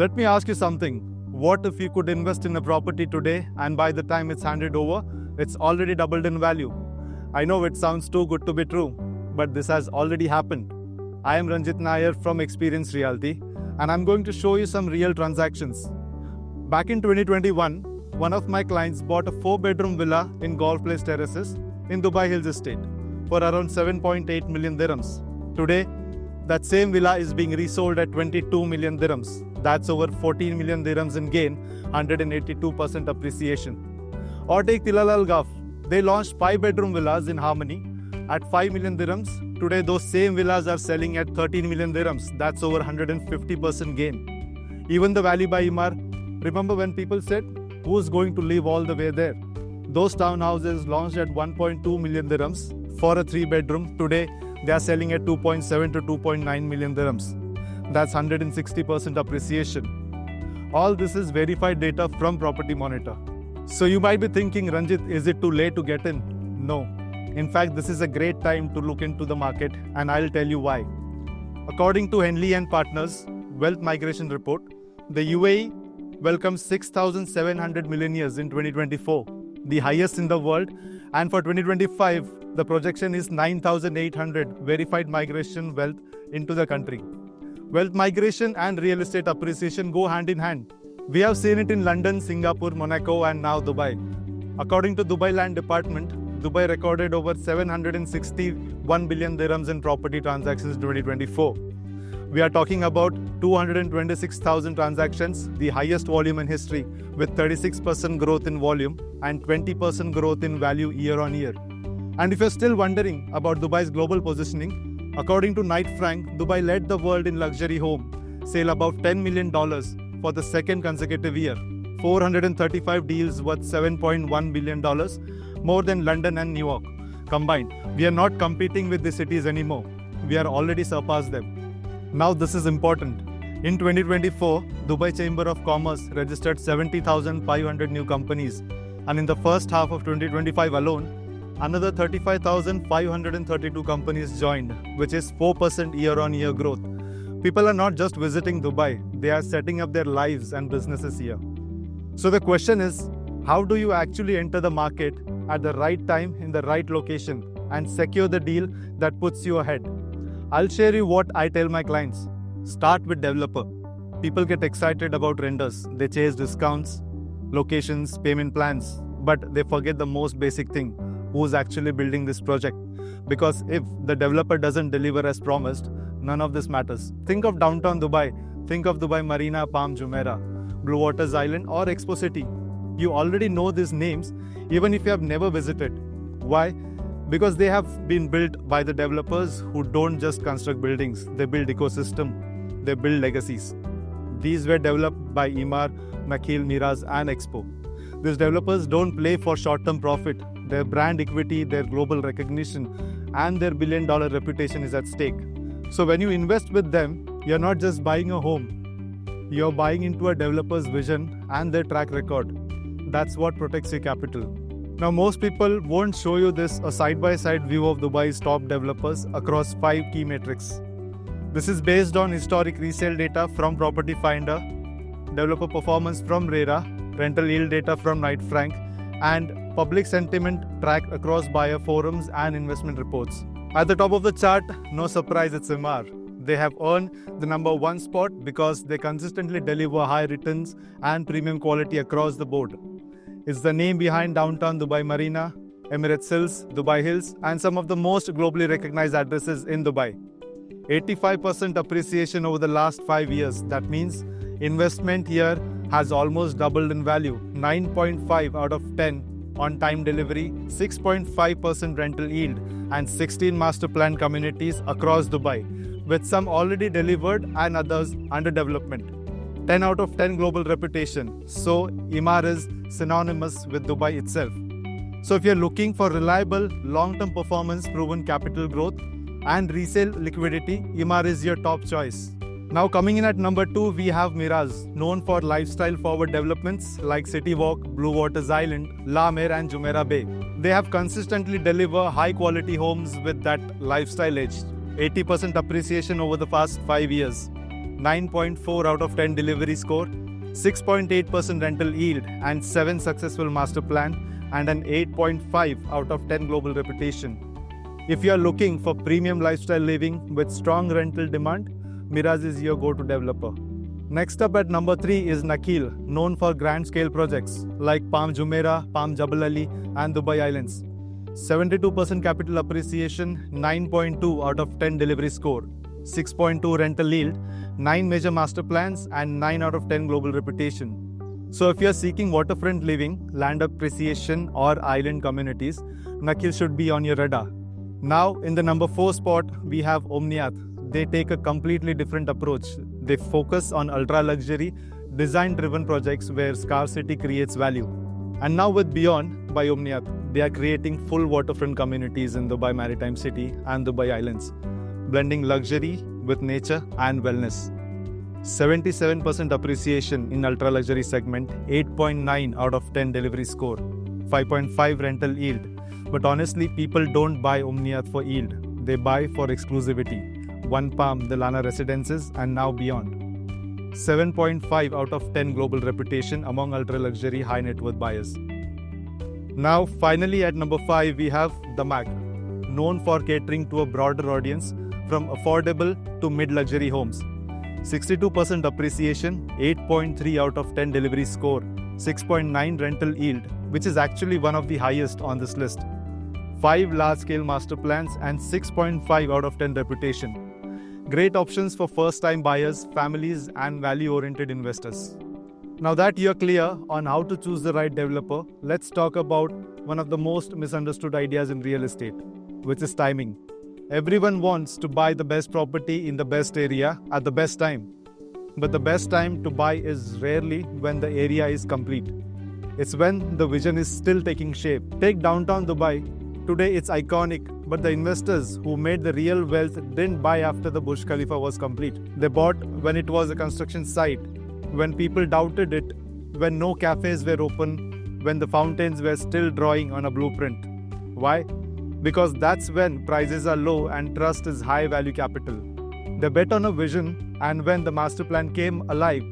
Let me ask you something. What if you could invest in a property today and by the time it's handed over, it's already doubled in value? I know it sounds too good to be true, but this has already happened. I am Ranjit Nair from Experience Realty, and I'm going to show you some real transactions. Back in 2021, one of my clients bought a 4-bedroom villa in Golf Place Terraces in Dubai Hills Estate for around 7.8 million dirhams. Today, that same villa is being resold at 22 million dirhams. That's over 14 million dirhams in gain, 182% appreciation. Or take Tilal Al Gaf. They launched 5-bedroom villas in Harmony at 5 million dirhams. Today, those same villas are selling at 13 million dirhams. That's over 150% gain. Even the Valley by Emaar. Remember when people said, who's going to live all the way there? Those townhouses launched at 1.2 million dirhams for a 3-bedroom. Today, they are selling at 2.7 to 2.9 million dirhams. That's 160% appreciation. All this is verified data from Property Monitor. So you might be thinking, Ranjit, is it too late to get in? No. In fact, this is a great time to look into the market, and I'll tell you why. According to Henley and Partners Wealth Migration Report, the UAE welcomes 6,700 millionaires in 2024, the highest in the world, and for 2025, the projection is 9,800 verified migration wealth into the country. Wealth migration and real estate appreciation go hand in hand. We have seen it in London, Singapore, Monaco, and now Dubai. According to Dubai Land Department, Dubai recorded over 761 billion dirhams in property transactions in 2024. We are talking about 226,000 transactions, the highest volume in history, with 36% growth in volume and 20% growth in value year on year. And if you're still wondering about Dubai's global positioning, according to Knight Frank, Dubai led the world in luxury home sale above $10 million for the second consecutive year. 435 deals worth $7.1 billion, more than London and New York combined. We are not competing with the cities anymore. We are already surpassed them. Now this is important. In 2024, Dubai Chamber of Commerce registered 70,500 new companies, and in the first half of 2025 alone, another 35,532 companies joined, which is 4% year-on-year growth. People are not just visiting Dubai, they are setting up their lives and businesses here. So the question is, how do you actually enter the market at the right time in the right location and secure the deal that puts you ahead? I'll share you what I tell my clients. Start with developer. People get excited about renders. They chase discounts, locations, payment plans, but they forget the most basic thing. Who's actually building this project? Because if the developer doesn't deliver as promised, none of this matters. Think of downtown Dubai. Think of Dubai Marina, Palm Jumeirah, Blue Waters Island or Expo City. You already know these names even if you have never visited. Why? Because they have been built by the developers who don't just construct buildings. They build ecosystem. They build legacies. These were developed by Emaar, Nakheel, Miraz and Expo. These developers don't play for short-term profit. Their brand equity, their global recognition, and their billion-dollar reputation is at stake. So when you invest with them, you're not just buying a home. You're buying into a developer's vision and their track record. That's what protects your capital. Now, most people won't show you this, a side-by-side view of Dubai's top developers across 5 key metrics. This is based on historic resale data from Property Finder, developer performance from RERA, rental yield data from Knight Frank, and public sentiment tracked across buyer forums and investment reports. At the top of the chart, no surprise, it's Emaar. They have earned the number 1 spot because they consistently deliver high returns and premium quality across the board. It's the name behind downtown Dubai Marina, Emirates Hills, Dubai Hills, and some of the most globally recognized addresses in Dubai. 85% appreciation over the last 5 years. That means investment here has almost doubled in value. 9.5 out of 10 on-time delivery, 6.5% rental yield, and 16 master plan communities across Dubai, with some already delivered and others under development. 10 out of 10 global reputation. So Emaar is synonymous with Dubai itself. So if you're looking for reliable, long-term performance, proven capital growth, and resale liquidity, Emaar is your top choice. Now coming in at number 2, we have Miraz, known for lifestyle-forward developments like City Walk, Blue Waters Island, La Mer and Jumeirah Bay. They have consistently delivered high-quality homes with that lifestyle edge. 80% appreciation over the past 5 years. 9.4 out of 10 delivery score, 6.8% rental yield, and 7 successful master plan, and an 8.5 out of 10 global reputation. If you are looking for premium lifestyle living with strong rental demand, Mirage is your go-to developer. Next up at number 3 is Nakheel, known for grand scale projects like Palm Jumeirah, Palm Jabal Ali, and Dubai Islands. 72% capital appreciation, 9.2 out of 10 delivery score, 6.2 rental yield, 9 major master plans, and 9 out of 10 global reputation. So if you are seeking waterfront living, land appreciation, or island communities, Nakheel should be on your radar. Now in the number 4 spot, we have Omniath. They take a completely different approach. They focus on ultra-luxury, design-driven projects where scarcity creates value. And now with Beyond by Omniath, they are creating full waterfront communities in Dubai Maritime City and Dubai Islands, blending luxury with nature and wellness. 77% appreciation in ultra-luxury segment, 8.9 out of 10 delivery score, 5.5 rental yield. But honestly, people don't buy Omniath for yield. They buy for exclusivity. One Palm, the Lana Residences, and now Beyond. 7.5 out of 10 global reputation among ultra-luxury high net worth buyers. Now finally at number 5 we have The Mag, known for catering to a broader audience from affordable to mid-luxury homes. 62% appreciation, 8.3 out of 10 delivery score, 6.9 rental yield, which is actually one of the highest on this list. 5 large-scale master plans and 6.5 out of 10 reputation. Great options for first-time buyers, families, and value-oriented investors. Now that you're clear on how to choose the right developer, let's talk about one of the most misunderstood ideas in real estate, which is timing. Everyone wants to buy the best property in the best area at the best time. But the best time to buy is rarely when the area is complete. It's when the vision is still taking shape. Take downtown Dubai. Today it's iconic, but the investors who made the real wealth didn't buy after the Burj Khalifa was complete. They bought when it was a construction site, when people doubted it, when no cafes were open, when the fountains were still drawing on a blueprint. Why? Because that's when prices are low and trust is high value capital. They bet on a vision, and when the master plan came alive,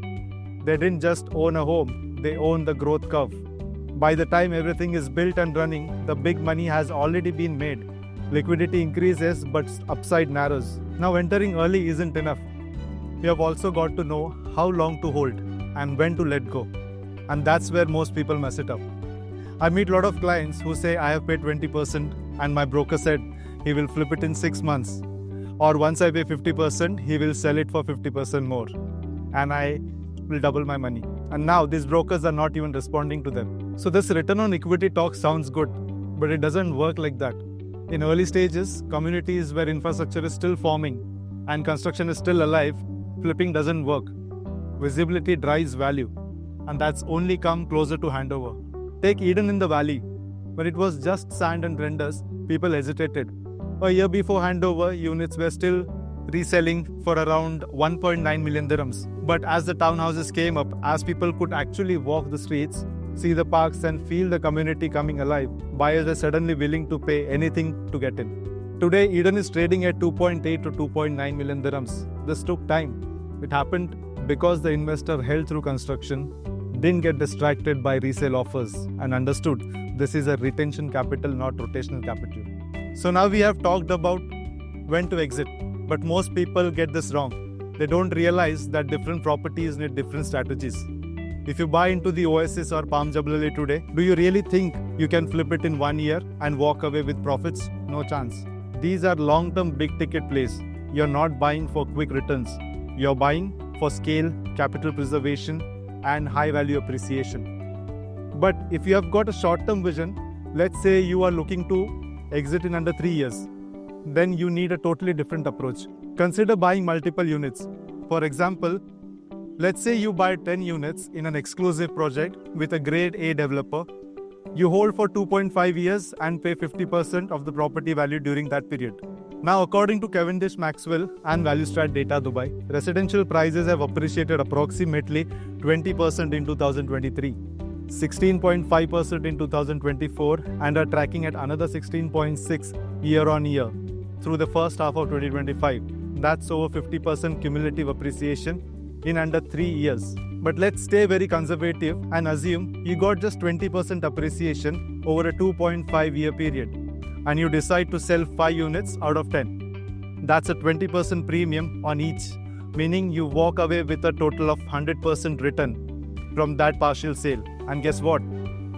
they didn't just own a home, they owned the growth curve. By the time everything is built and running, the big money has already been made. Liquidity increases, but upside narrows. Now entering early isn't enough. You have also got to know how long to hold and when to let go. And that's where most people mess it up. I meet a lot of clients who say, I have paid 20% and my broker said he will flip it in 6 months. Or once I pay 50%, he will sell it for 50% more. And I will double my money. And now these brokers are not even responding to them. So this return on equity talk sounds good, but it doesn't work like that. In early stages, communities where infrastructure is still forming and construction is still alive, flipping doesn't work. Visibility drives value, and that's only come closer to handover. Take Eden in the Valley. When it was just sand and renders, people hesitated. A year before handover, units were still reselling for around 1.9 million dirhams. But as the townhouses came up, as people could actually walk the streets, see the parks and feel the community coming alive, buyers were suddenly willing to pay anything to get in. Today, Eden is trading at 2.8 to 2.9 million dirhams. This took time. It happened because the investor held through construction, didn't get distracted by resale offers, and understood this is a retention capital, not rotational capital. So now we have talked about when to exit, but most people get this wrong. They don't realize that different properties need different strategies. If you buy into the Oasis or Palm Jabal Ali today, do you really think you can flip it in 1 year and walk away with profits? No chance. These are long-term big-ticket plays. You're not buying for quick returns. You're buying for scale, capital preservation, and high-value appreciation. But if you have got a short-term vision, let's say you are looking to exit in under 3 years, then you need a totally different approach. Consider buying multiple units. For example, let's say you buy 10 units in an exclusive project with a grade A developer. You hold for 2.5 years and pay 50% of the property value during that period. Now, according to Cavendish Maxwell and ValueStrat Data Dubai, residential prices have appreciated approximately 20% in 2023, 16.5% in 2024, and are tracking at another 16.6% year on year through the first half of 2025. That's over 50% cumulative appreciation in under 3 years. But let's stay very conservative and assume you got just 20% appreciation over a 2.5-year period, and you decide to sell 5 units out of 10. That's a 20% premium on each, meaning you walk away with a total of 100% return from that partial sale. And guess what?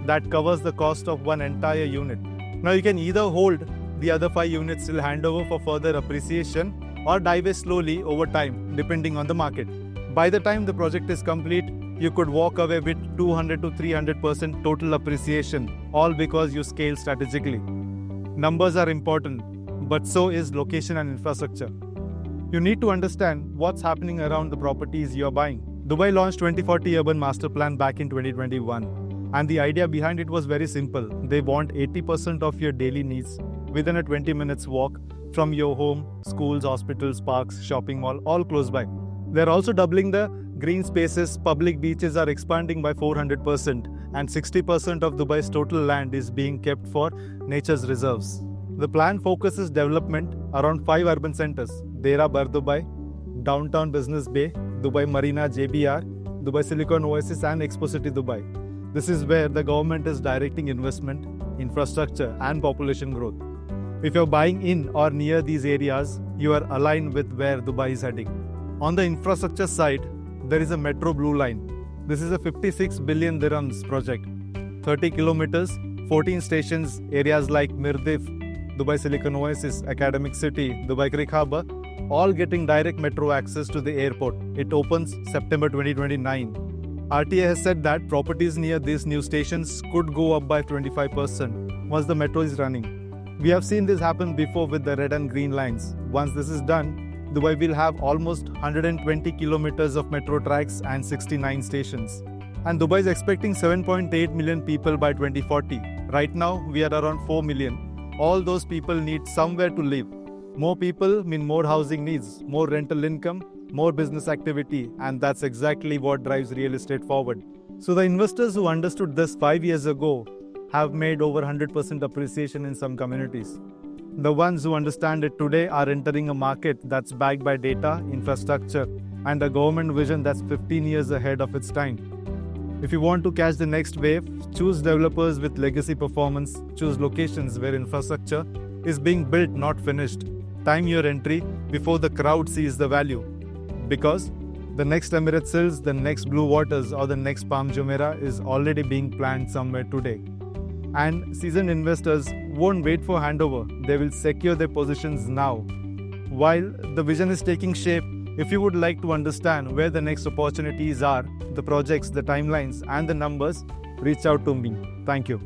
That covers the cost of one entire unit. Now you can either hold the other 5 units till handover for further appreciation or divest slowly over time, depending on the market. By the time the project is complete, you could walk away with 200 to 300% total appreciation, all because you scale strategically. Numbers are important, but so is location and infrastructure. You need to understand what's happening around the properties you're buying. Dubai launched 2040 Urban Master Plan back in 2021, and the idea behind it was very simple. They want 80% of your daily needs within a 20 minutes walk from your home, schools, hospitals, parks, shopping mall, all close by. They're also doubling the green spaces. Public beaches are expanding by 400%, and 60% of Dubai's total land is being kept for nature's reserves. The plan focuses development around 5 urban centers: Dera Bar Dubai, Downtown Business Bay, Dubai Marina JBR, Dubai Silicon Oasis and Expo City Dubai. This is where the government is directing investment, infrastructure and population growth. If you're buying in or near these areas, you are aligned with where Dubai is heading. On the infrastructure side, there is a Metro Blue Line. This is a 56 billion dirhams project. 30 kilometers, 14 stations, areas like Mirdif, Dubai Silicon Oasis, Academic City, Dubai Creek Harbour, all getting direct metro access to the airport. It opens September 2029. RTA has said that properties near these new stations could go up by 25% once the metro is running. We have seen this happen before with the red and green lines. Once this is done, Dubai will have almost 120 kilometers of metro tracks and 69 stations. And Dubai is expecting 7.8 million people by 2040. Right now, we are around 4 million. All those people need somewhere to live. More people mean more housing needs, more rental income, more business activity, and that's exactly what drives real estate forward. So the investors who understood this 5 years ago have made over 100% appreciation in some communities. The ones who understand it today are entering a market that's backed by data, infrastructure, and a government vision that's 15 years ahead of its time. If you want to catch the next wave, choose developers with legacy performance, choose locations where infrastructure is being built, not finished. Time your entry before the crowd sees the value. Because the next Emirates Hills, the next Blue Waters, or the next Palm Jumeirah is already being planned somewhere today. And seasoned investors won't wait for handover. They will secure their positions now. While the vision is taking shape, if you would like to understand where the next opportunities are, the projects, the timelines, and the numbers, reach out to me. Thank you.